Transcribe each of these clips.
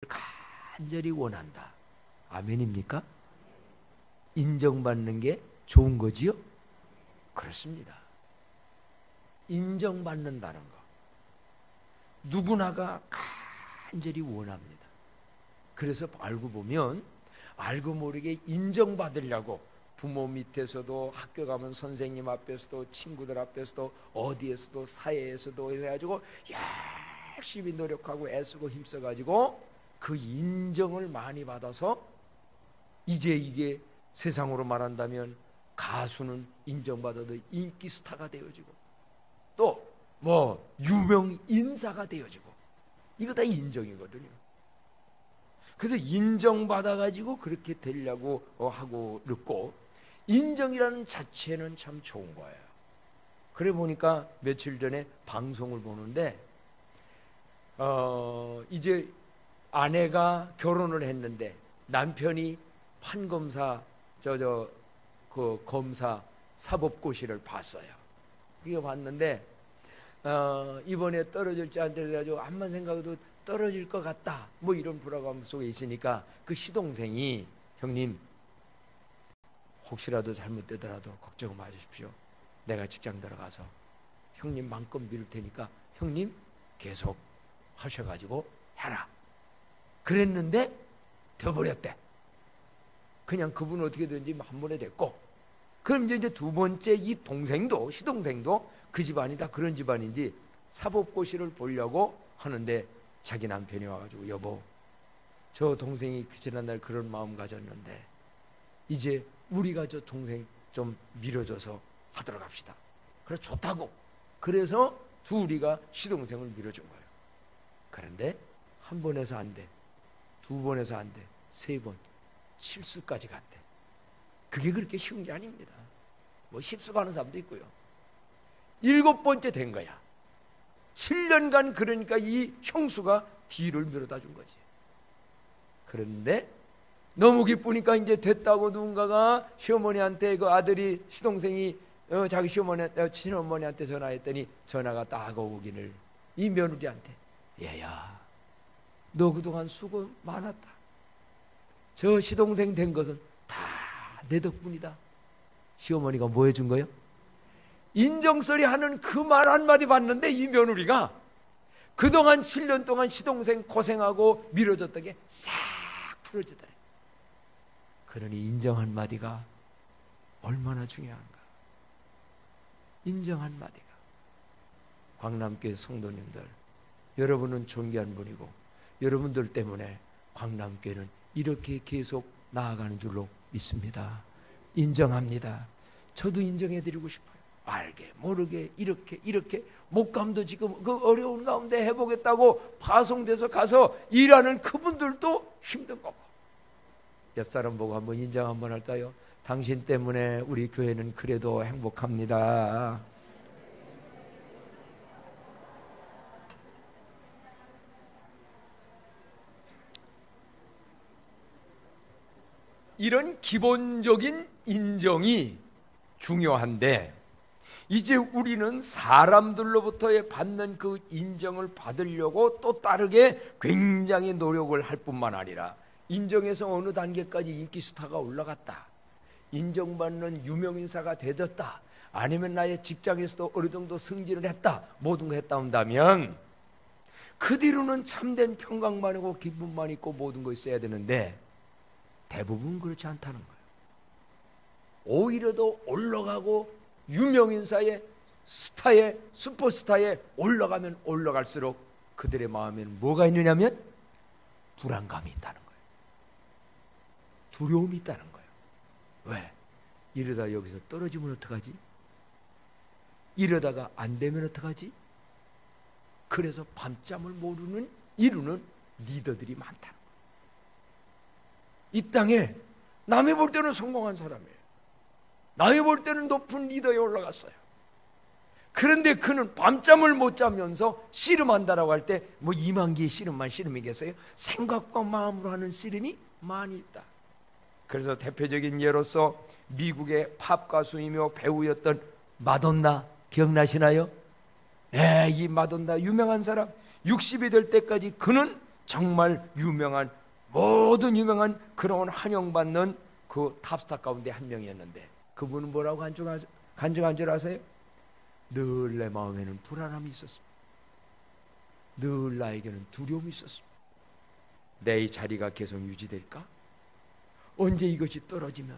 간절히 원한다. 아멘입니까? 인정받는 게 좋은 거지요? 그렇습니다. 인정받는다는 거 누구나가 간절히 원합니다. 그래서 알고 보면 알고 모르게 인정받으려고 부모 밑에서도 학교 가면 선생님 앞에서도 친구들 앞에서도 어디에서도 사회에서도 해가지고 열심히 노력하고 애쓰고 힘써가지고 그 인정을 많이 받아서 이제 이게 세상으로 말한다면 가수는 인정받아도 인기 스타가 되어지고 또 뭐 유명 인사가 되어지고 이거 다 인정이거든요. 그래서 인정받아가지고 그렇게 되려고 하고 있고 인정이라는 자체는 참 좋은 거예요. 그래 보니까 며칠 전에 방송을 보는데 이제 아내가 결혼을 했는데 남편이 판검사 그 검사 사법고시를 봤어요. 그게 봤는데 이번에 떨어질지 안 떨어져가지고 암만 생각해도 떨어질 것 같다 뭐 이런 불안감 속에 있으니까 그 시동생이 형님 혹시라도 잘못되더라도 걱정 마십시오. 내가 직장 들어가서 형님 마음껏 미룰 테니까 형님 계속 하셔가지고 해라. 그랬는데 돼버렸대. 그냥 그분은 어떻게든지 한 번에 됐고 그럼 이제 두 번째 이 동생도 시동생도 그 집안이 다 그런 집안인지 사법고시를 보려고 하는데 자기 남편이 와가지고 여보 저 동생이 지난날 그런 마음 가졌는데 이제 우리가 저 동생 좀 밀어줘서 하도록 합시다. 그래서 좋다고. 그래서 둘이가 시동생을 밀어준 거예요. 그런데 한 번 해서 안 돼. 두 번 해서 안 돼. 세 번. 실수까지 갔대. 그게 그렇게 쉬운 게 아닙니다. 뭐 십수가 하는 사람도 있고요. 7번째 된 거야. 7년간 그러니까 이 형수가 뒤를 밀어다 준 거지. 그런데 너무 기쁘니까 이제 됐다고 누군가가 시어머니한테 그 아들이 시동생이 자기 친어머니한테 전화했더니 전화가 딱 오기를 이 며느리한테 얘야 너 그동안 수고 많았다. 저 시동생 된 것은 다 내 덕분이다. 시어머니가 뭐 해준 거예요? 인정소리 하는 그 말 한마디 봤는데 이 며느리가 그동안 7년 동안 시동생 고생하고 밀어줬던 게 싹 풀어지더래. 그러니 인정 한마디가 얼마나 중요한가. 인정 한마디가. 광남교회 성도님들 여러분은 존귀한 분이고 여러분들 때문에 광남교회는 이렇게 계속 나아가는 줄로 믿습니다. 인정합니다. 저도 인정해드리고 싶어요. 알게 모르게 이렇게 목감도 지금 그 어려운 가운데 해보겠다고 파송돼서 가서 일하는 그분들도 힘든 거고. 옆 사람 보고 한번 인정 한번 할까요? 당신 때문에 우리 교회는 그래도 행복합니다. 이런 기본적인 인정이 중요한데 이제 우리는 사람들로부터 받는 그 인정을 받으려고 또 다르게 굉장히 노력을 할 뿐만 아니라 인정에서 어느 단계까지 인기 스타가 올라갔다. 인정받는 유명인사가 되졌다. 아니면 나의 직장에서도 어느 정도 승진을 했다. 모든 거 했다 한다면 그 뒤로는 참된 평강만 있고 기쁨만 있고 모든 거 있어야 되는데 대부분 그렇지 않다는 거예요. 오히려 더 올라가고 유명인사의 스타의 슈퍼스타에 올라가면 올라갈수록 그들의 마음에는 뭐가 있느냐면 불안감이 있다는 거예요. 두려움이 있다는 거예요. 왜? 이러다 여기서 떨어지면 어떡하지? 이러다가 안 되면 어떡하지? 그래서 밤잠을 이루는 리더들이 많다는 거예요. 이 땅에 남이 볼 때는 성공한 사람이에요. 남이 볼 때는 높은 리더에 올라갔어요. 그런데 그는 밤잠을 못 자면서 씨름한다라고 할 때 뭐 2만 개의 씨름만 씨름이겠어요? 생각과 마음으로 하는 씨름이 많이 있다. 그래서 대표적인 예로서 미국의 팝 가수이며 배우였던 마돈나 기억나시나요? 이 마돈나 유명한 사람 60이 될 때까지 그는 정말 유명한, 모든 유명한 그런 환영받는 그 탑스타 가운데 한 명이었는데, 그분은 뭐라고 간증한 줄 아세요? 늘 내 마음에는 불안함이 있었습니다. 늘 나에게는 두려움이 있었습니다. 내 이 자리가 계속 유지될까? 언제 이것이 떨어지면?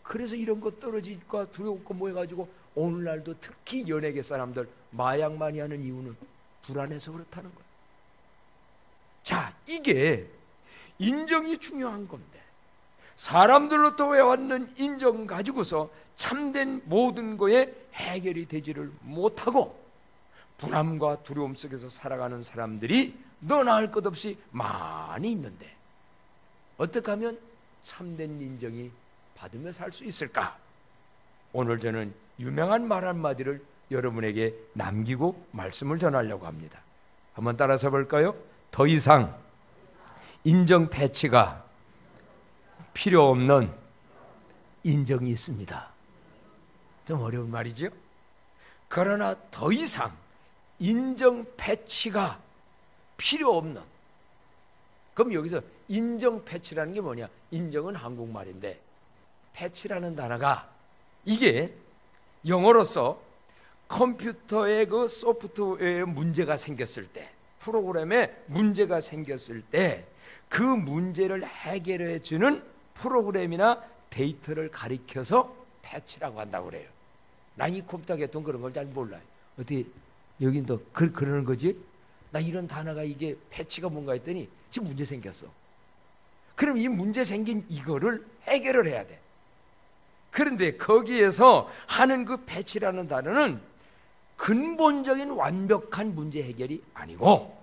그래서 이런 거 떨어질까 두려웠고 뭐 해가지고 오늘날도 특히 연예계 사람들 마약 많이 하는 이유는 불안해서 그렇다는 거예요. 자, 이게 인정이 중요한 건데, 사람들로부터 해왔는 인정 가지고서 참된 모든 거에 해결이 되지를 못하고 불안과 두려움 속에서 살아가는 사람들이 너나 할 것 없이 많이 있는데, 어떻게 하면 참된 인정이 받으며 살 수 있을까? 오늘 저는 유명한 말 한마디를 여러분에게 남기고 말씀을 전하려고 합니다. 한번 따라서 볼까요? 더 이상 인정 패치가 필요 없는 인정이 있습니다. 좀 어려운 말이죠. 그러나 더 이상 인정 패치가 필요 없는, 그럼 여기서 인정 패치라는 게 뭐냐? 인정은 한국말인데 패치라는 단어가, 이게 영어로서 컴퓨터의 그 소프트웨어에 문제가 생겼을 때, 프로그램에 문제가 생겼을 때 그 문제를 해결해 주는 프로그램이나 데이터를 가리켜서 패치라고 한다고 그래요. 난 이 컴퓨터 개통 그런 걸 잘 몰라요. 어떻게 여긴 또 그러는 거지? 나 이런 단어가 이게 패치가 뭔가 했더니 지금 문제 생겼어. 그럼 이 문제 생긴 이거를 해결을 해야 돼. 그런데 거기에서 하는 그 패치라는 단어는 근본적인 완벽한 문제 해결이 아니고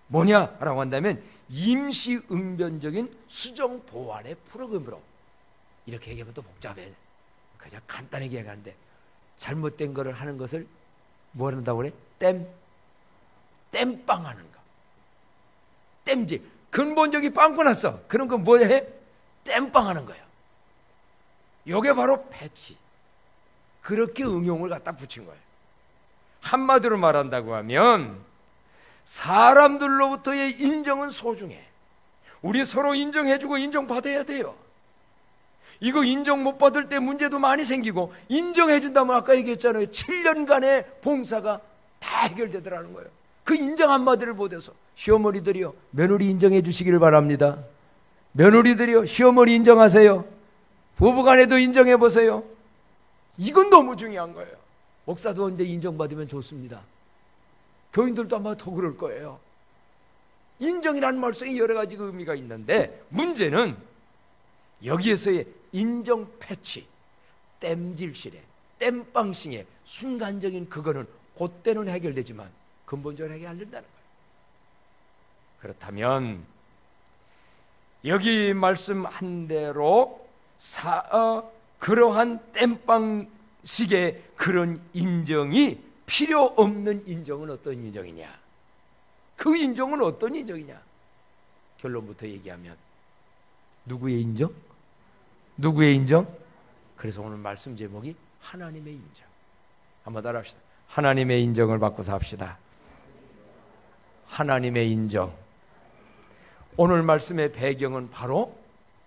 뭐냐라고 한다면 임시 응변적인 수정 보완의 프로그램으로, 이렇게 얘기하면 또 복잡해. 그냥 간단하게 얘기하는데 잘못된 거를 하는 것을 뭐 한다고 그래? 땜빵하는 거. 땜질. 근본적인 빵꾸 났어. 그런 거 뭐 해? 땜빵하는 거예요. 요게 바로 패치. 그렇게 응용을 갖다 붙인 거예요. 한마디로 말한다고 하면 사람들로부터의 인정은 소중해. 우리 서로 인정해주고 인정받아야 돼요. 이거 인정 못 받을 때 문제도 많이 생기고, 인정해준다면 아까 얘기했잖아요. 7년간의 봉사가 다 해결되더라는 거예요. 그 인정 한마디를 못해서. 시어머니들이요, 며느리 인정해 주시기를 바랍니다. 며느리들이요, 시어머니 인정하세요. 부부간에도 인정해 보세요. 이건 너무 중요한 거예요. 목사도 언제 인정받으면 좋습니다. 교인들도 아마 더 그럴 거예요. 인정이라는 말씀에 여러 가지 의미가 있는데, 문제는 여기에서의 인정 패치, 땜질실에, 땜빵싱에 순간적인 그거는 그때는 해결되지만 근본적으로 해결 안 된다는 거예요. 그렇다면 여기 말씀한 대로 그러한 땜빵식의 그런 인정이 필요 없는 인정은 어떤 인정이냐? 그 인정은 어떤 인정이냐? 결론부터 얘기하면 누구의 인정? 누구의 인정? 그래서 오늘 말씀 제목이 하나님의 인정. 한번 따라합시다. 하나님의 인정을 받고 삽시다. 하나님의 인정. 오늘 말씀의 배경은 바로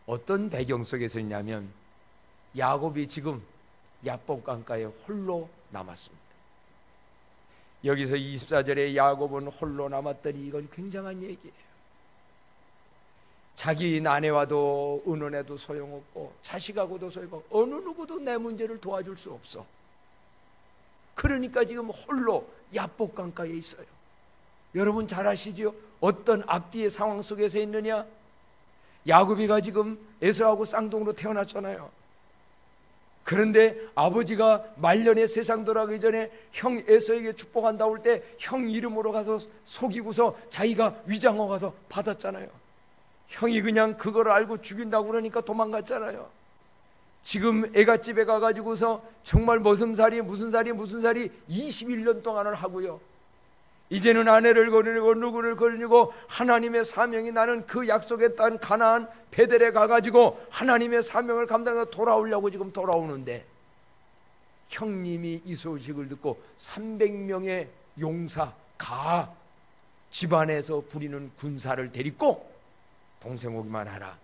어떤 배경 속에서 있냐면, 야곱이 지금 야복 강가에 홀로 남았습니다. 여기서 24절에 야곱은 홀로 남았더니 이건 굉장한 얘기예요. 자기 아내와도 의논해도 소용없고 자식하고도 소용없고 어느 누구도 내 문제를 도와줄 수 없어. 그러니까 지금 홀로 야복 강가에 있어요. 여러분 잘 아시죠? 어떤 앞뒤의 상황 속에서 있느냐? 야곱이가 지금 에서하고 쌍둥이로 태어났잖아요. 그런데 아버지가 말년에 세상 돌아가기 전에 형 에서에게 축복한다 올 때 형 이름으로 가서 속이고서 자기가 위장하고 가서 받았잖아요. 형이 그냥 그걸 알고 죽인다고 그러니까 도망갔잖아요. 지금 애갓집에 가가지고서 정말 무슨 살이 21년 동안을 하고요. 이제는 아내를 거느리고 누구를 거느리고 하나님의 사명이, 나는 그 약속의 땅 가나안 베델에 가가지고 하나님의 사명을 감당해서 돌아오려고 지금 돌아오는데, 형님이 이 소식을 듣고 300명의 용사 집안에서 부리는 군사를 데리고 동생 오기만 하라,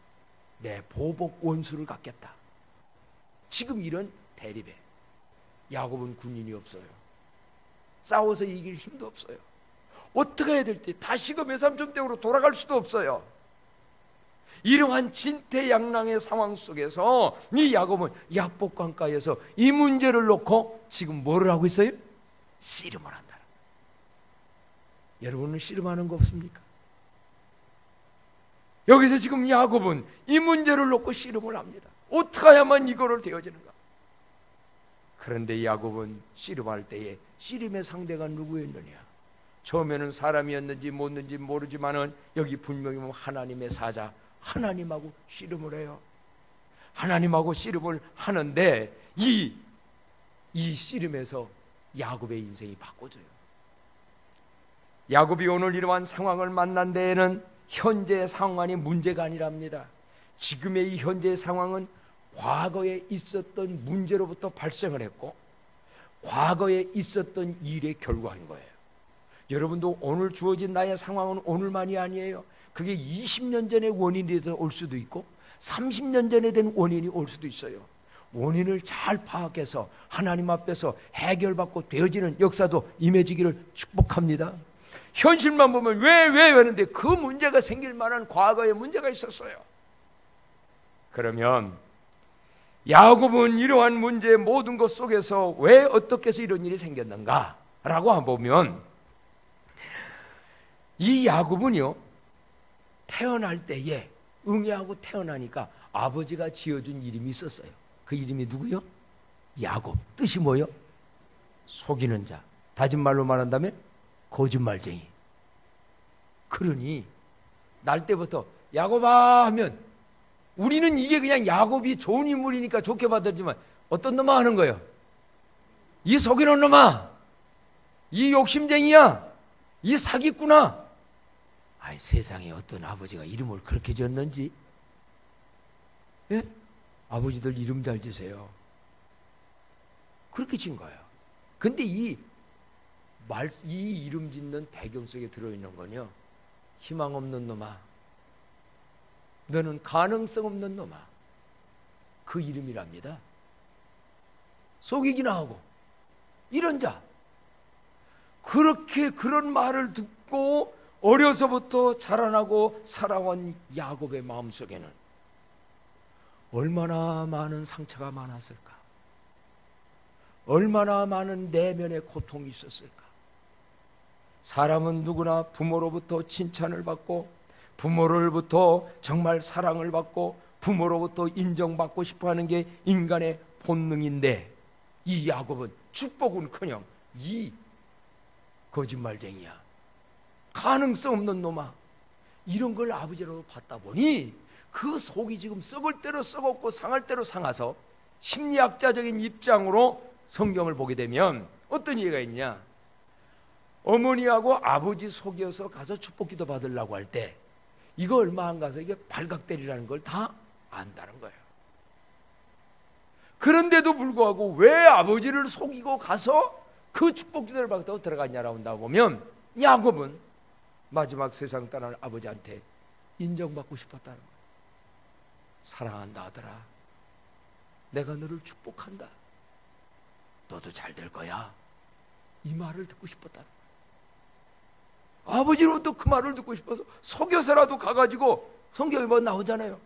내 보복 원수를 갖겠다. 지금 이런 대립에 야곱은 군인이 없어요. 싸워서 이길 힘도 없어요. 어떻게 해야 될지, 다시금 외삼촌 댁으로 돌아갈 수도 없어요. 이러한 진퇴양난의 상황 속에서 이 야곱은 야복강가에서 이 문제를 놓고 지금 뭐를 하고 있어요? 씨름을 한다. 여러분은 씨름하는 거 없습니까? 여기서 지금 야곱은 이 문제를 놓고 씨름을 합니다. 어떻게 해야만 이거를 되어지는가? 그런데 야곱은 씨름할 때에 씨름의 상대가 누구였느냐? 처음에는 사람이었는지 뭐였는지 모르지만은 여기 분명히 하나님의 사자, 하나님하고 씨름을 해요. 하나님하고 씨름을 하는데 이 씨름에서 야곱의 인생이 바꿔져요. 야곱이 오늘 이러한 상황을 만난 데에는 현재 상황이 문제가 아니랍니다. 지금의 이 현재 상황은 과거에 있었던 문제로부터 발생을 했고 과거에 있었던 일의 결과인 거예요. 여러분도 오늘 주어진 나의 상황은 오늘만이 아니에요. 그게 20년 전의 원인이 돼서 올 수도 있고 30년 전에 된 원인이 올 수도 있어요. 원인을 잘 파악해서 하나님 앞에서 해결받고 되어지는 역사도 임해지기를 축복합니다. 현실만 보면 왜 하는데 그 문제가 생길 만한 과거의 문제가 있었어요. 그러면 야곱은 이러한 문제의 모든 것 속에서 왜 어떻게 해서 이런 일이 생겼는가 라고 보면 이 야곱은요, 태어날 때에 응애하고 태어나니까 아버지가 지어준 이름이 있었어요. 그 이름이 누구요? 야곱. 뜻이 뭐요? 속이는 자. 다른 말로 말한다면 거짓말쟁이. 그러니 날 때부터 야곱아 하면 우리는 이게 그냥 야곱이 좋은 인물이니까 좋게 받았지만 어떤 놈아 하는 거예요? 이 속이는 놈아, 이 욕심쟁이야, 이 사기꾼아. 아이, 세상에 어떤 아버지가 이름을 그렇게 지었는지. 예? 아버지들 이름 잘 지세요. 그렇게 진 거예요. 근데 이 이름 짓는 배경 속에 들어있는 건요, 희망 없는 놈아, 너는 가능성 없는 놈아, 그 이름이랍니다. 속이기나 하고 이런 자. 그렇게 그런 말을 듣고 어려서부터 자라나고 살아온 야곱의 마음속에는 얼마나 많은 상처가 많았을까? 얼마나 많은 내면의 고통이 있었을까? 사람은 누구나 부모로부터 칭찬을 받고 부모로부터 정말 사랑을 받고 부모로부터 인정받고 싶어하는 게 인간의 본능인데 이 야곱은 축복은커녕 이 거짓말쟁이야, 가능성 없는 놈아, 이런 걸 아버지로 봤다 보니 그 속이 지금 썩을 대로 썩었고 상할 대로 상해서 심리학자적인 입장으로 성경을 보게 되면 어떤 이해가 있냐? 어머니하고 아버지 속여서 가서 축복기도 받으려고 할 때 이거 얼마 안 가서 이게 발각되리라는 걸 다 안다는 거예요. 그런데도 불구하고 왜 아버지를 속이고 가서 그 축복기도를 받고 들어갔냐라고 한다 보면 야곱은 마지막 세상 떠날 아버지한테 인정받고 싶었다는 거예요. 사랑한다 아들아, 내가 너를 축복한다, 너도 잘 될 거야, 이 말을 듣고 싶었다는 거예요. 아버지로부터 그 말을 듣고 싶어서 속여서라도 가가지고, 성경에 뭐 나오잖아요.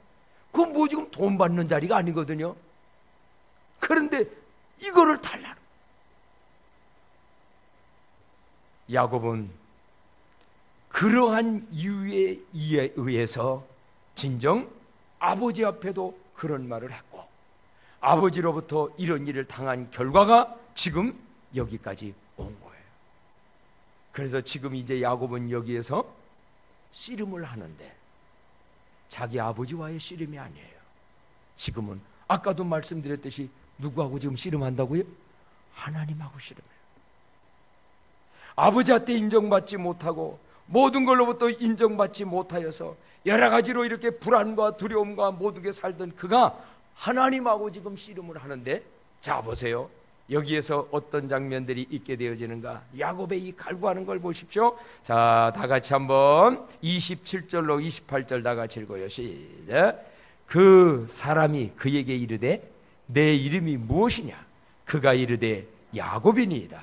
그건 뭐 지금 돈 받는 자리가 아니거든요. 그런데 이거를 달라는 거예요. 야곱은 그러한 이유에 의해서 진정 아버지 앞에도 그런 말을 했고 아버지로부터 이런 일을 당한 결과가 지금 여기까지 온 거예요. 그래서 지금 이제 야곱은 여기에서 씨름을 하는데 자기 아버지와의 씨름이 아니에요. 지금은 아까도 말씀드렸듯이 누구하고 지금 씨름한다고요? 하나님하고 씨름해요. 아버지한테 인정받지 못하고 모든 걸로부터 인정받지 못하여서 여러 가지로 이렇게 불안과 두려움과 모든 게 살던 그가 하나님하고 지금 씨름을 하는데, 자 보세요. 여기에서 어떤 장면들이 있게 되어지는가? 야곱의 이 갈구하는 걸 보십시오. 자, 다 같이 한번 27절로 28절 다 같이 읽어요. 시작. 그 사람이 그에게 이르되 내 이름이 무엇이냐? 그가 이르되 야곱이니이다.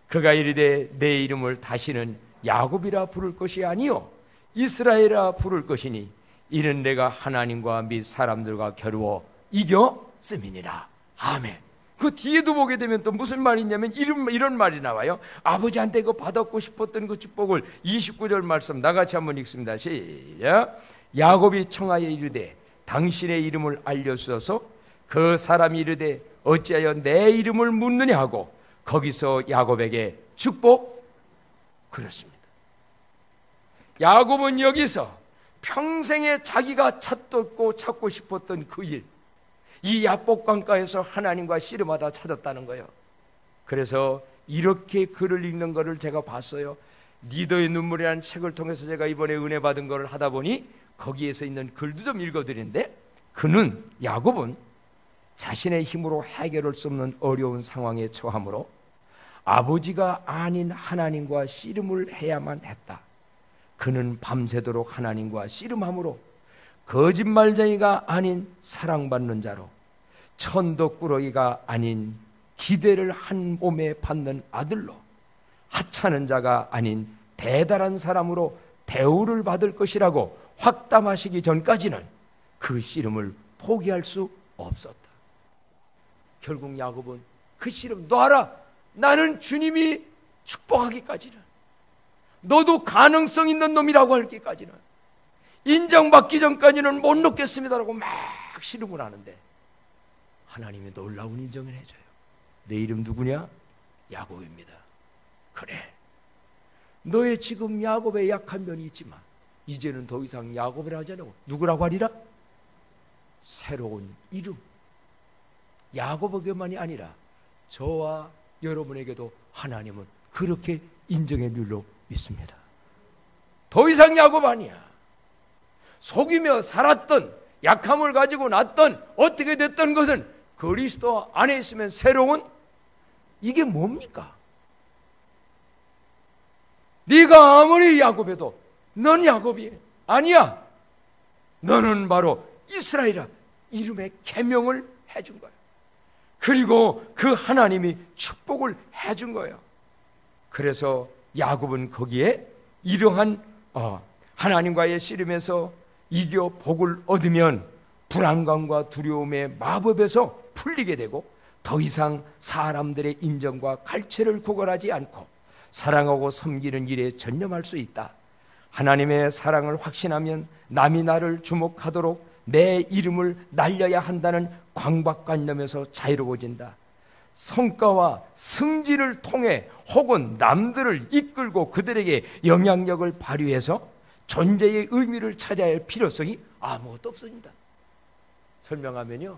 그가 이르되 내 이름을 다시는 야곱이라 부를 것이 아니요 이스라엘이라 부를 것이니 이는 내가 하나님과 및 사람들과 겨루어 이겼음이니라. 아멘. 그 뒤에도 보게 되면 또 무슨 말이 있냐면 이런 말이 나와요. 아버지한테 그 받았고 싶었던 그 축복을 29절 말씀 나같이 한번 읽습니다. 시작. 야곱이 청하여 이르되 당신의 이름을 알려주어서 그 사람이 이르되 어찌하여 내 이름을 묻느냐 하고 거기서 야곱에게 축복. 그렇습니다. 야곱은 여기서 평생에 자기가 찾고 싶었던 그 일, 이 야복강가에서 하나님과 씨름하다 찾았다는 거예요. 그래서 이렇게 글을 읽는 거를 제가 봤어요. 리더의 눈물이라는 책을 통해서 제가 이번에 은혜 받은 거를 하다 보니 거기에서 있는 글도 좀 읽어드리는데, 야곱은 자신의 힘으로 해결할 수 없는 어려운 상황에 처함으로 아버지가 아닌 하나님과 씨름을 해야만 했다. 그는 밤새도록 하나님과 씨름함으로 거짓말쟁이가 아닌 사랑받는 자로, 천덕꾸러기가 아닌 기대를 한 몸에 받는 아들로, 하찮은 자가 아닌 대단한 사람으로 대우를 받을 것이라고 확담하시기 전까지는 그 씨름을 포기할 수 없었다. 결국 야곱은 그 씨름, 너 알아, 나는 주님이 축복하기까지는, 너도 가능성 있는 놈이라고 할기까지는, 인정받기 전까지는 못 놓겠습니다라고 막 씨름을 하는데 하나님이 놀라운 인정을 해줘요. 내 이름 누구냐? 야곱입니다. 그래, 너의 지금 야곱의 약한 면이 있지만 이제는 더 이상 야곱이라 하지 않고 누구라고 하리라? 새로운 이름. 야곱에게만이 아니라 저와 여러분에게도 하나님은 그렇게 인정해 줄로 믿습니다. 더 이상 야곱 아니야. 속이며 살았던, 약함을 가지고 났던, 어떻게 됐던 것은 그리스도 안에 있으면 새로운, 이게 뭡니까? 네가 아무리 야곱해도 넌 야곱이 아니야. 너는 바로 이스라엘이라 이름의 계명을 해준 거야. 그리고 그 하나님이 축복을 해준 거예요. 그래서 야곱은 거기에 이러한 하나님과의 씨름에서 이겨 복을 얻으면 불안감과 두려움의 마법에서 풀리게 되고 더 이상 사람들의 인정과 갈채를 구걸하지 않고 사랑하고 섬기는 일에 전념할 수 있다. 하나님의 사랑을 확신하면 남이 나를 주목하도록 내 이름을 날려야 한다는 강박관념에서 자유로워진다. 성과와 승진을 통해 혹은 남들을 이끌고 그들에게 영향력을 발휘해서 존재의 의미를 찾아야 할 필요성이 아무것도 없어진다. 설명하면요,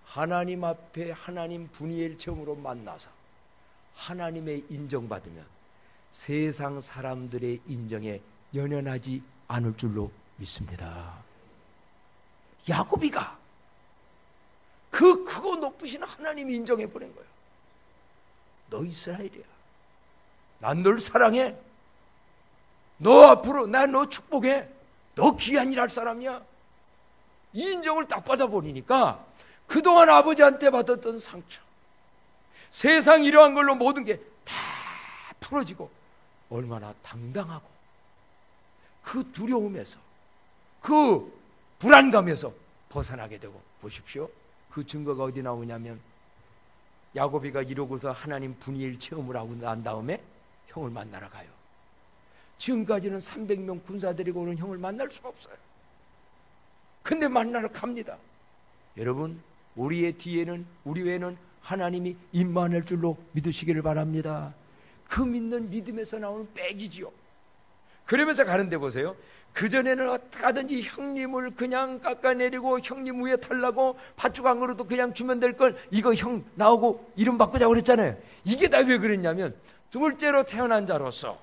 하나님 앞에 하나님 분이엘 처음으로 만나서 하나님의 인정받으면 세상 사람들의 인정에 연연하지 않을 줄로 믿습니다. 야곱이가 그 크고 높으신 하나님이 인정해 보낸 거예요. 너 이스라엘이야. 난 널 사랑해. 너 앞으로 난 너 축복해. 너 귀한 일 할 사람이야. 이 인정을 딱 받아버리니까 그동안 아버지한테 받았던 상처, 세상 이러한 걸로 모든 게 다 풀어지고 얼마나 당당하고 그 두려움에서, 그 불안감에서 벗어나게 되고, 보십시오. 그 증거가 어디 나오냐면 야곱이가 이러고서 하나님 분이엘 체험을 하고 난 다음에 형을 만나러 가요. 지금까지는 300명 군사 데리고 오는 형을 만날 수가 없어요. 근데 만나러 갑니다. 여러분, 우리의 뒤에는, 우리 외에는 하나님이 임만할 줄로 믿으시기를 바랍니다. 그 믿는 믿음에서 나오는 백이지요. 그러면서 가는데 보세요. 그전에는 어떻게 하든지 형님을 그냥 깎아내리고 형님 위에 탈라고 팥죽 한 그릇도 그냥 주면 될 걸, 이거 형 나오고 이름 바꾸자고 그랬잖아요. 이게 다 왜 그랬냐면 둘째로 태어난 자로서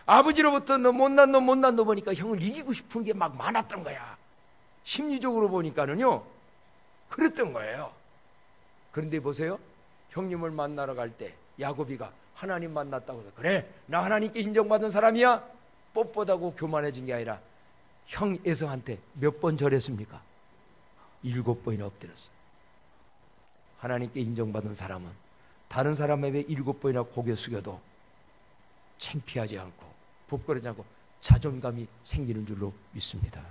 아버지로부터 너 못난 너 보니까 형을 이기고 싶은 게 막 많았던 거야. 심리적으로 보니까는요 그랬던 거예요. 그런데 보세요, 형님을 만나러 갈 때 야곱이가 하나님 만났다고 해서 그래 나 하나님께 인정받은 사람이야 뻣뻣하고 교만해진 게 아니라 형 에서한테 몇 번 절했습니까? 7번이나 엎드렸어요. 하나님께 인정받은 사람은 다른 사람에게 7번이나 고개 숙여도 창피하지 않고 부끄러지 않고 자존감이 생기는 줄로 믿습니다.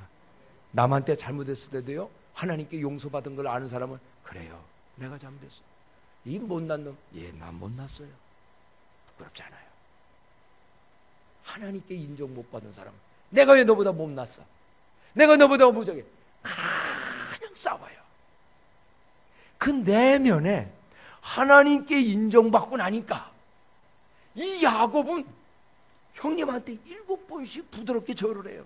남한테 잘못했을 때도요 하나님께 용서받은 걸 아는 사람은 그래요 내가 잘못했어. 이 못난 놈, 예, 난 못났어요. 부끄럽지 않아요. 하나님께 인정 못 받은 사람, 내가 왜 너보다 못났어? 내가 너보다 무적해. 그냥 싸워요. 그 내면에 하나님께 인정받고 나니까 이 야곱은 형님한테 7번씩 부드럽게 절을 해요.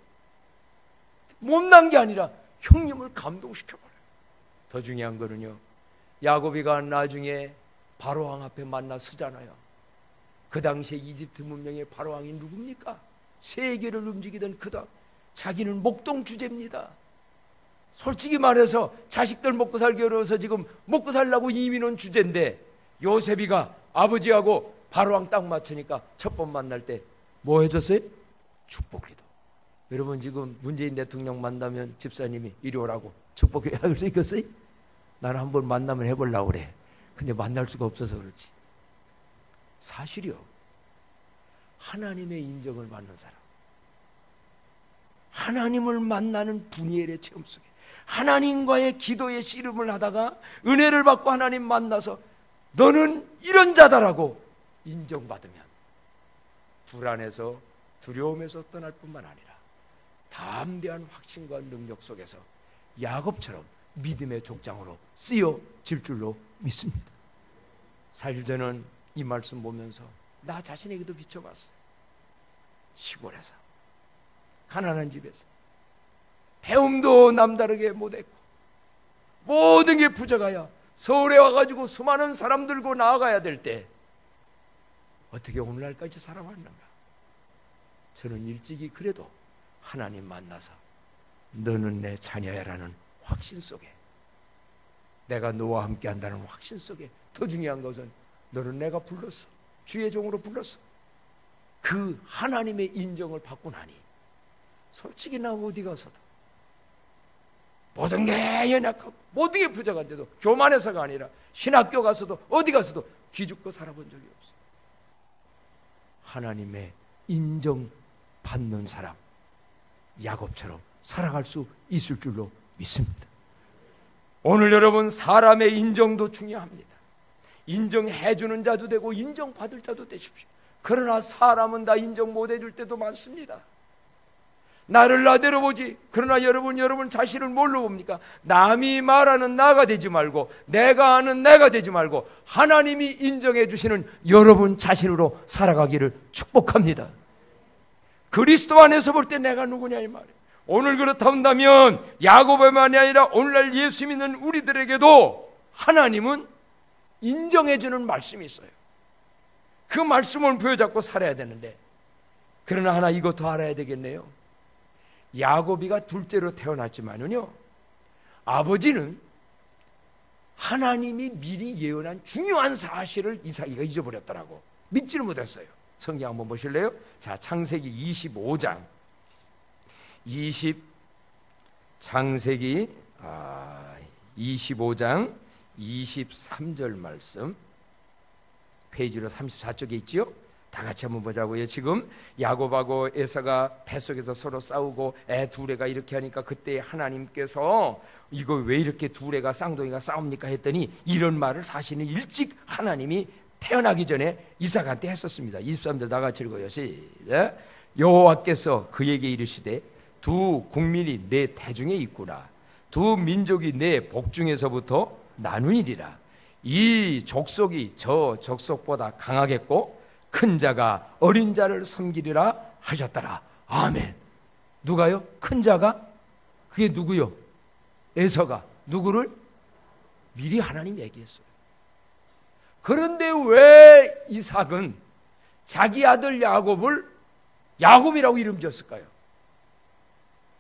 못난 게 아니라 형님을 감동시켜버려요. 더 중요한 거는요, 야곱이가 나중에 바로왕 앞에 만나 서잖아요. 그 당시에 이집트 문명의 바로왕이 누굽니까? 세계를 움직이던 그다. 자기는 목동 주제입니다. 솔직히 말해서 자식들 먹고 살기 어려워서 지금 먹고 살라고 이민 온 주제인데 요셉이가 아버지하고 바로왕 딱 맞추니까 첫 번 만날 때 뭐 해줬어요? 축복기도. 여러분 지금 문재인 대통령 만나면 집사님이 이리 오라고 축복기도 할 수 있겠어요? 나는 한번 만나면 해보려고 그래. 근데 만날 수가 없어서 그렇지. 사실이요. 하나님의 인정을 받는 사람, 하나님을 만나는 분이엘의 체험 속에 하나님과의 기도의 씨름을 하다가 은혜를 받고 하나님 만나서 너는 이런 자다라고 인정받으면 불안해서 두려움에서 떠날 뿐만 아니라 담대한 확신과 능력 속에서 야곱처럼 믿음의 족장으로 쓰여질 줄로 믿습니다. 사실 저는 이 말씀 보면서 나 자신에게도 비춰봤어요. 시골에서 가난한 집에서 배움도 남다르게 못했고 모든 게 부족하여 서울에 와가지고 수많은 사람 들고 나아가야 될 때 어떻게 오늘날까지 살아왔는가. 저는 일찍이 그래도 하나님 만나서 너는 내 자녀야라는 확신 속에, 내가 너와 함께 한다는 확신 속에, 더 중요한 것은 너는 내가 불렀어, 주의 종으로 불렀어, 그 하나님의 인정을 받고 나니 솔직히 나 어디 가서도 모든 게 연약하고 모든 게 부족한데도 교만해서가 아니라 신학교 가서도 어디 가서도 기죽고 살아본 적이 없어. 하나님의 인정받는 사람, 야곱처럼 살아갈 수 있을 줄로 믿습니다. 오늘 여러분, 사람의 인정도 중요합니다. 인정해주는 자도 되고 인정받을 자도 되십시오. 그러나 사람은 다 인정 못해줄 때도 많습니다. 나를 나대로 보지. 그러나 여러분 자신을 뭘로 봅니까? 남이 말하는 나가 되지 말고 내가 아는 내가 되지 말고 하나님이 인정해 주시는 여러분 자신으로 살아가기를 축복합니다. 그리스도 안에서 볼 때 내가 누구냐 이 말이에요. 오늘 그렇다 한다면 야곱에만이 아니라 오늘날 예수 믿는 우리들에게도 하나님은 인정해 주는 말씀이 있어요. 그 말씀을 부여잡고 살아야 되는데, 그러나 하나 이거 더 알아야 되겠네요. 야곱이가 둘째로 태어났지만은요, 아버지는 하나님이 미리 예언한 중요한 사실을 이삭이가 잊어버렸더라고. 믿지를 못했어요. 성경 한번 보실래요? 자, 창세기 25장 창세기 25장 23절 말씀, 페이지로 34쪽에 있지요? 다 같이 한번 보자고요. 지금 야곱하고 에사가 뱃속에서 서로 싸우고 애 두 애가 이렇게 하니까 그때 하나님께서 이거 왜 이렇게 두 애가 쌍둥이가 싸웁니까 했더니 이런 말을 사실은 일찍 하나님이 태어나기 전에 이삭한테 했었습니다. 23절 다 같이 읽어요. 시작. 여호와께서 그에게 이르시되 두 국민이 내 태중에 있구나. 두 민족이 내 복중에서부터 나누이리라. 이 족속이 저 족속보다 강하겠고 큰 자가 어린 자를 섬기리라 하셨더라. 아멘. 누가요? 큰 자가? 그게 누구요? 에서가 누구를? 미리 하나님 얘기했어요. 그런데 왜 이삭은 자기 아들 야곱을 야곱이라고 이름 지었을까요?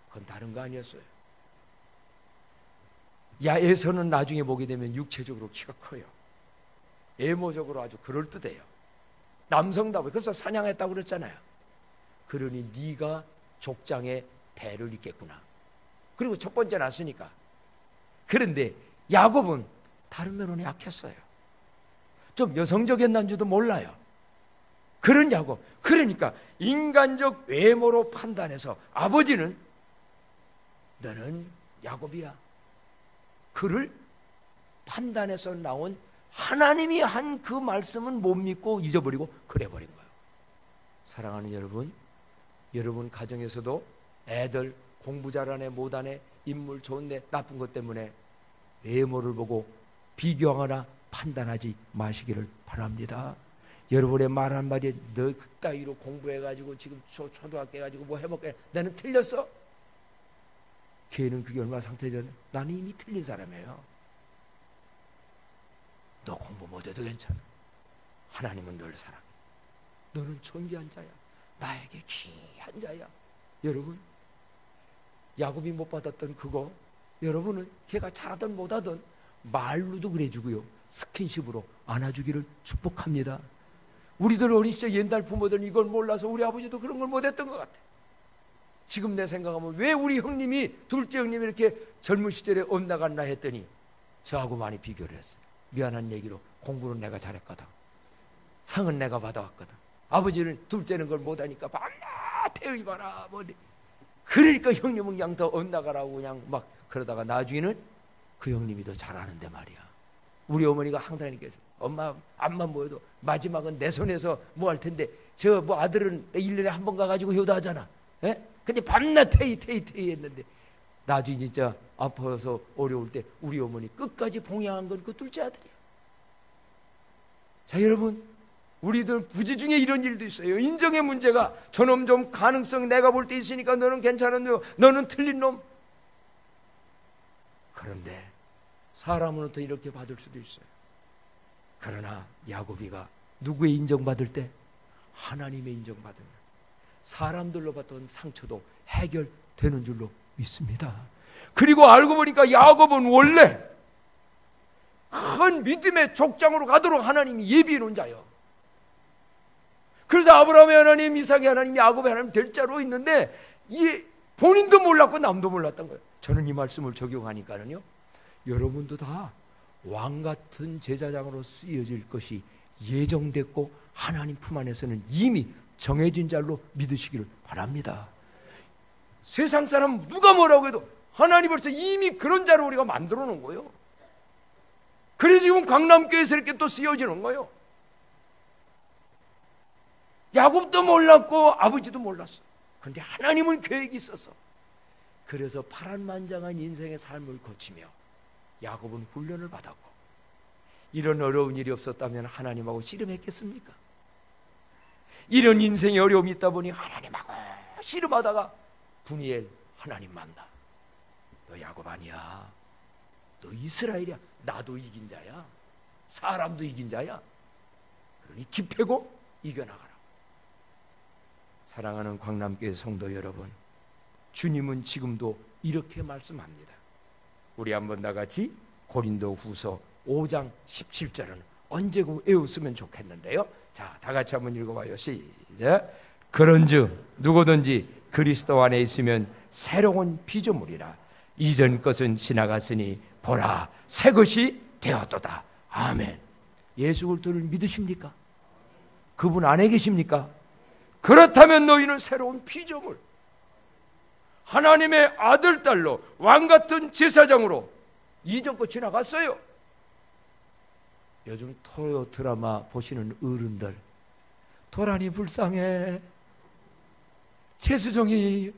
그건 다른 거 아니었어요. 에서는 나중에 보게 되면 육체적으로 키가 커요. 외모적으로 아주 그럴듯해요. 남성답고. 그래서 사냥했다고 그랬잖아요. 그러니 네가 족장의 대를 잇겠구나. 그리고 첫 번째 낳았으니까. 그런데 야곱은 다른 면은 약했어요. 좀 여성적이었는지도 몰라요. 그런 야곱. 그러니까 인간적 외모로 판단해서 아버지는 너는 야곱이야. 그를 판단해서 나온 하나님이 한 그 말씀은 못 믿고 잊어버리고 그래버린 거예요. 사랑하는 여러분, 여러분 가정에서도 애들 공부 잘하네 못하네 인물 좋은데 나쁜 것 때문에 외모를 보고 비교하거나 판단하지 마시기를 바랍니다. 여러분의 말 한마디에 너 그따위로 공부해가지고 지금 초등학교 해가지고 뭐 해먹게 나는 틀렸어? 걔는 그게 얼마나 상태전? 나는 이미 틀린 사람이에요. 너 공부 못해도 괜찮아. 하나님은 널 사랑해. 너는 존귀한 자야. 나에게 귀한 자야. 여러분, 야곱이 못 받았던 그거 여러분은 걔가 잘하든 못하든 말로도 그래주고요, 스킨십으로 안아주기를 축복합니다. 우리들 어린 시절 옛날 부모들은 이걸 몰라서 우리 아버지도 그런 걸 못했던 것 같아. 지금 내 생각하면 왜 우리 형님이, 둘째 형님이 이렇게 젊은 시절에 엇나갔나 했더니 저하고 많이 비교를 했어요. 미안한 얘기로 공부는 내가 잘했거든. 상은 내가 받아왔거든. 아버지는 둘째는 그걸 못하니까 밤낮 태우이봐라 뭐. 그러니까 형님은 그냥 더 엇나가라고 그냥 막 그러다가 나중에는 그 형님이 더 잘하는데 말이야. 우리 어머니가 항상 이렇게 해서 엄마 앞만 보여도 마지막은 내 손에서 뭐 할 텐데 저 뭐 아들은 1년에 한 번 가가지고 효도하잖아. 예? 근데 밤낮 테이 했는데 나중에 진짜 아파서 어려울 때 우리 어머니 끝까지 봉양한 건 그 둘째 아들이야. 자, 여러분, 우리들 부지 중에 이런 일도 있어요. 인정의 문제가 저놈 좀 가능성 내가 볼 때 있으니까 너는 괜찮은 놈, 너는 틀린 놈. 그런데 사람은 또 이렇게 받을 수도 있어요. 그러나 야곱이가 누구의 인정받을 때? 하나님의 인정받으면 사람들로 받던 상처도 해결되는 줄로 믿습니다. 그리고 알고 보니까 야곱은 원래 큰 믿음의 족장으로 가도록 하나님이 예비해 놓은 자예요. 그래서 아브라함의 하나님, 이삭의 하나님, 야곱의 하나님 될 자로 있는데 이 본인도 몰랐고 남도 몰랐던 거예요. 저는 이 말씀을 적용하니까는요, 여러분도 다 왕같은 제사장으로 쓰여질 것이 예정됐고 하나님 품 안에서는 이미 정해진 자로 믿으시기를 바랍니다. 세상 사람 누가 뭐라고 해도 하나님 벌써 이미 그런 자로 우리가 만들어 놓은 거예요. 그래서 지금 강남교회에서 이렇게 또 쓰여지는 거예요. 야곱도 몰랐고 아버지도 몰랐어. 그런데 하나님은 계획이 있었어. 그래서 파란만장한 인생의 삶을 거치며 야곱은 훈련을 받았고, 이런 어려운 일이 없었다면 하나님하고 씨름했겠습니까? 이런 인생의 어려움이 있다 보니 하나님하고 씨름하다가 분이엘 하나님 만나. 너 야곱 아니야. 너 이스라엘이야. 나도 이긴 자야. 사람도 이긴 자야. 그러니 기패고 이겨나가라. 사랑하는 광남교회 성도 여러분, 주님은 지금도 이렇게 말씀합니다. 우리 한번 다 같이 고린도후서 5장 17절은 언제고 외웠으면 좋겠는데요. 자, 다 같이 한번 읽어봐요. 시작. 그런즉 누구든지 그리스도 안에 있으면 새로운 피조물이라. 이전 것은 지나갔으니 보라, 새 것이 되었도다. 아멘. 예수 그리스도를 믿으십니까? 그분 안에 계십니까? 그렇다면 너희는 새로운 피조물, 하나님의 아들, 딸로 왕같은 제사장으로 이전 거 지나갔어요. 요즘 토요 드라마 보시는 어른들, 도란이 불쌍해. 최수정이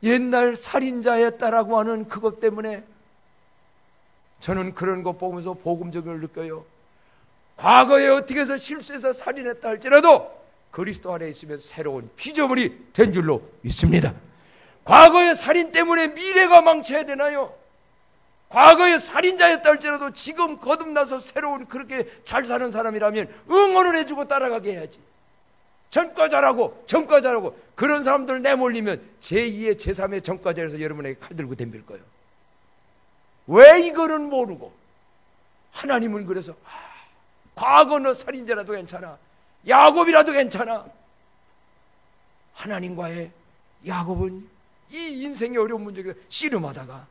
옛날 살인자였다라고 하는 그것 때문에 저는 그런 거 보면서 복음적을 느껴요. 과거에 어떻게 해서 실수해서 살인했다 할지라도 그리스도 안에 있으면 새로운 피조물이 된 줄로 믿습니다. 과거의 살인 때문에 미래가 망쳐야 되나요? 과거의 살인자였다 할지라도 지금 거듭나서 새로운 그렇게 잘 사는 사람이라면 응원을 해주고 따라가게 해야지. 전과 잘하고 전과 잘하고 그런 사람들 내몰리면 제2의 제3의 전과자에서 여러분에게 칼 들고 덤빌 거예요. 왜 이거는 모르고 하나님은 그래서 과거 너 살인자라도 괜찮아. 야곱이라도 괜찮아. 하나님과의 야곱은 이 인생의 어려운 문제에 씨름하다가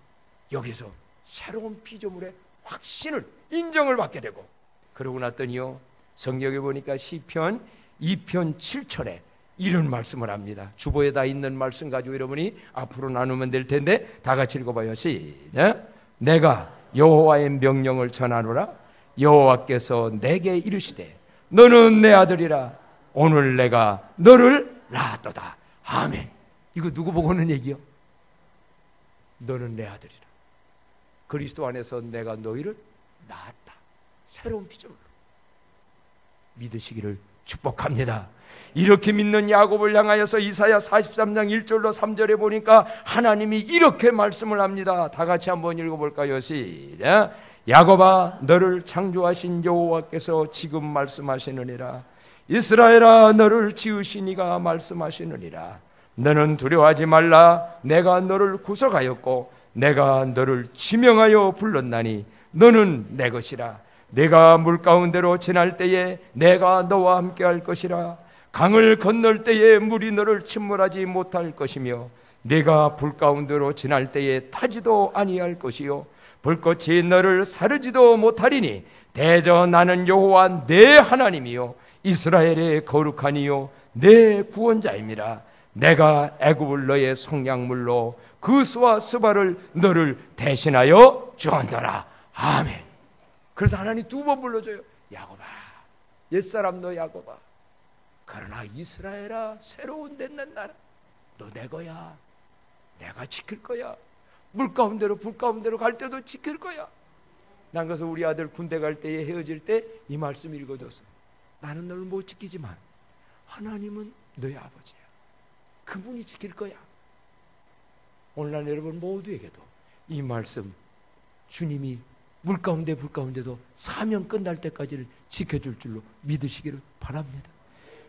여기서 새로운 피조물의 확신을, 인정을 받게 되고, 그러고 났더니요, 성경에 보니까 시편 2편 7절에 이런 말씀을 합니다. 주보에다 있는 말씀 가지고 여러분이 앞으로 나누면 될 텐데 다 같이 읽어봐요. 시작. 내가 여호와의 명령을 전하노라. 여호와께서 내게 이르시되 너는 내 아들이라. 오늘 내가 너를 낳았도다. 아멘. 이거 누구 보고 하는 얘기요? 너는 내 아들이라. 그리스도 안에서 내가 너희를 낳았다. 새로운 피조물로 믿으시기를 축복합니다. 이렇게 믿는 야곱을 향하여서 이사야 43장 1절로 3절에 보니까 하나님이 이렇게 말씀을 합니다. 다 같이 한번 읽어볼까요? 시작. 야곱아, 너를 창조하신 여호와께서 지금 말씀하시느니라. 이스라엘아, 너를 지으신 이가 말씀하시느니라. 너는 두려워하지 말라. 내가 너를 구속하였고 내가 너를 지명하여 불렀나니 너는 내 것이라. 내가 물 가운데로 지날 때에 내가 너와 함께 할 것이라. 강을 건널 때에 물이 너를 침몰하지 못할 것이며 내가 불 가운데로 지날 때에 타지도 아니할 것이요 불꽃이 너를 사르지도 못하리니 대저 나는 여호와 내 하나님이요 이스라엘의 거룩한 이요 내 구원자임이라. 내가 애굽을 너의 속량물로 그 수와 스바를 너를 대신하여 주었노라. 아멘. 그래서 하나님 두 번 불러줘요. 야곱아, 옛사람 너 야곱아. 그러나 이스라엘아, 새로운 된 나라, 너 내 거야. 내가 지킬 거야. 물 가운데로 불 가운데로 갈 때도 지킬 거야. 난 그래서 우리 아들 군대 갈 때에 헤어질 때 이 말씀 읽어줬어. 나는 너를 못 지키지만 하나님은 너의 아버지야. 그분이 지킬 거야. 오늘날 여러분 모두에게도 이 말씀, 주님이 물 가운데 불 가운데도 사명 끝날 때까지를 지켜줄 줄로 믿으시기를 바랍니다.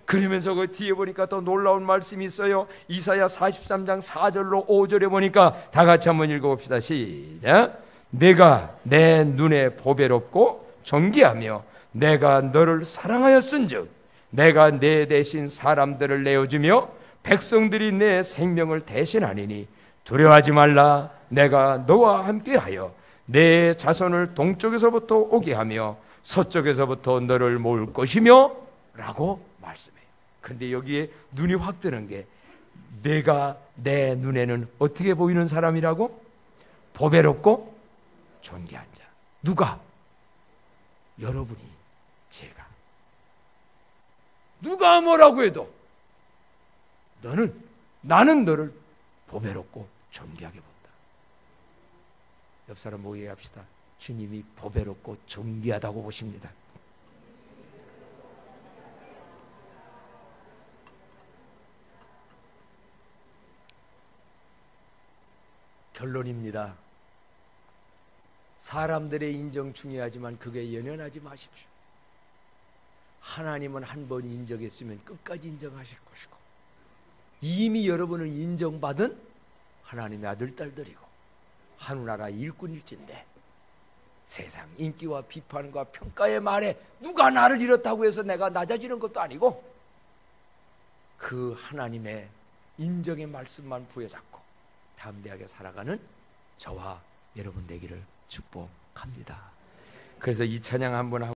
그러면서 그 뒤에 보니까 또 놀라운 말씀이 있어요. 이사야 43장 4절로 5절에 보니까 다 같이 한번 읽어봅시다. 시작. 내가 내 눈에 보배롭고 존귀하며 내가 너를 사랑하였은즉 내가 내 대신 사람들을 내어주며 백성들이 내 생명을 대신하니니 두려워하지 말라. 내가 너와 함께하여 내 자손을 동쪽에서부터 오게 하며 서쪽에서부터 너를 모을 것이며 라고 말씀해요. 그런데 여기에 눈이 확 뜨는 게 내가 내 눈에는 어떻게 보이는 사람이라고? 보배롭고 존귀한 자. 누가? 여러분이, 제가. 누가 뭐라고 해도 나는 너를 보배롭고 존귀하게 본다. 옆 사람 보고 얘기합시다. 주님이 보배롭고 존귀하다고 보십니다. 결론입니다. 사람들의 인정 중요하지만 그게 연연하지 마십시오. 하나님은 한 번 인정했으면 끝까지 인정하실 것이고 이미 여러분은 인정받은 하나님의 아들, 딸들이고 하늘나라 일꾼일진데 세상 인기와 비판과 평가의 말에 누가 나를 이렇다고 해서 내가 낮아지는 것도 아니고 그 하나님의 인정의 말씀만 부여잡고 담대하게 살아가는 저와 여러분 되기를 축복합니다. 그래서 이 찬양 한번 하고